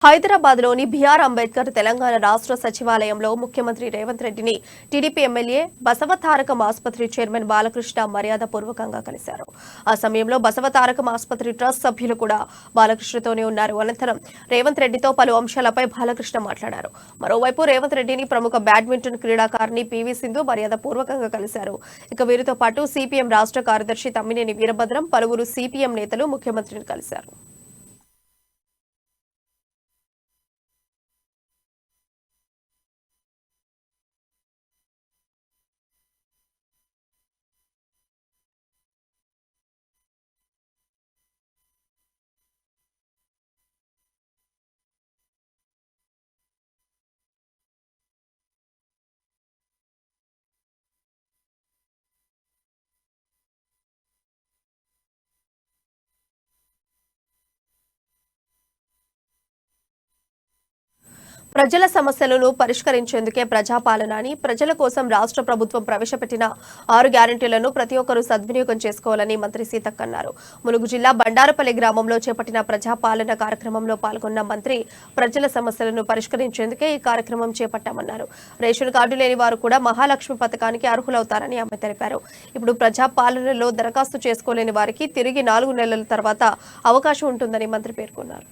హైదరాబాద్ లోని బిఆర్ అంబేద్కర్ తెలంగాణ రాష్ట్ర సచివాలయంలో ముఖ్యమంత్రి రేవంత్ రెడ్డిని టీడీపీ ఎమ్మెల్యే బసవతారకం ఆసుపత్రి చైర్మన్ బాలకృష్ణ మర్యాదపూర్వకంగా కలిశారు. ఆ సమయంలో బసవతారకం ఆసుపత్రి ట్రస్ట్ సభ్యులు కూడా బాలకృష్ణతోనే ఉన్నారు. అనంతరం రేవంత్ రెడ్డితో పలు అంశాలపై బాలకృష్ణ మాట్లాడారు. మరోవైపు రేవంత్ రెడ్డిని ప్రముఖ బ్యాడ్మింటన్ క్రీడాకారిణి పివి సింధు మర్యాదపూర్వకంగా కలిశారు. ఇక వీరితో పాటు సిపిఎం రాష్ట్ర కార్యదర్శి తమ్మినేని వీరభద్రం, పలువురు సిపిఎం నేతలు ముఖ్యమంత్రిని కలిశారు. ప్రజల సమస్యలను పరిష్కరించేందుకే ప్రజాపాలన అని, ప్రజల కోసం రాష్ట్ర ప్రభుత్వం ప్రవేశపెట్టిన 6 గ్యారెంటీలను ప్రతి ఒక్కరూ సద్వినియోగం చేసుకోవాలని మంత్రి సీతక్క అన్నారు. ములుగు జిల్లా బండారపల్లి గ్రామంలో చేపట్టిన ప్రజాపాలన కార్యక్రమంలో పాల్గొన్న మంత్రి ప్రజల సమస్యలను పరిష్కరించేందుకే ఈ కార్యక్రమం చేపట్టామన్నారు. రేషన్ కార్డు లేని వారు కూడా మహాలక్ష్మి పథకానికి అర్హులవుతారని ఆమె తెలిపారు. ఇప్పుడు ప్రజాపాలనలో దరఖాస్తు చేసుకోలేని వారికి తిరిగి 4 నెలల తర్వాత అవకాశం ఉంటుందని మంత్రి పేర్కొన్నారు.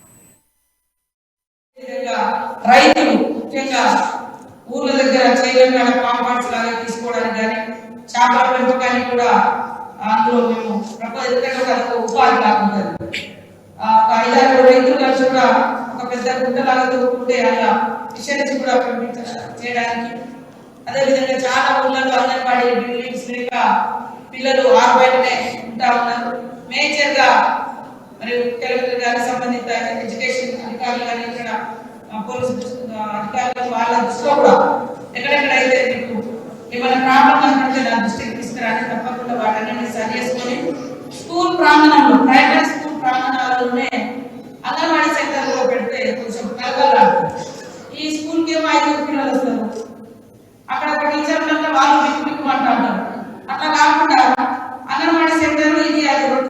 రైతులు ముఖ్యంగా ఊర్ల దగ్గర చేయగలిగిన కాంపౌండ్స్ లాగా తీసుకోవడానికి కానీ చేపల పెంపకానికి కూడా అందులో మేము ఉపాధి లాగుంటుంది. 5-6 రైతులు కలిసి కూడా ఒక పెద్ద గుంటలాగా దొరుకుతుంటే అలా ఫిషరీస్ కూడా చేయడానికి, అదేవిధంగా చాలా ఊళ్ళలో అంగన్వాడీ బిల్డింగ్స్ లేక పిల్లలు బయటనే ఉంటా ఉన్నారు. మేజర్ గా మరియు కలెక్టర్ గారికి సంబంధిత ఎడ్యుకేషన్ అధికారులు కానీ ఇక్కడ పోలీసు అధికారులు వాళ్ళ దృష్టిలో కూడా ఎక్కడెక్కడైతే మీకు ఏమైనా ప్రాబ్లం అంటే నా దృష్టికి తీసుకురాని తప్పకుండా వాటన్నింటినీ సరి చేసుకొని స్కూల్ ప్రాంగణంలో ప్రైవేట్ స్కూల్ ప్రాంగణాలు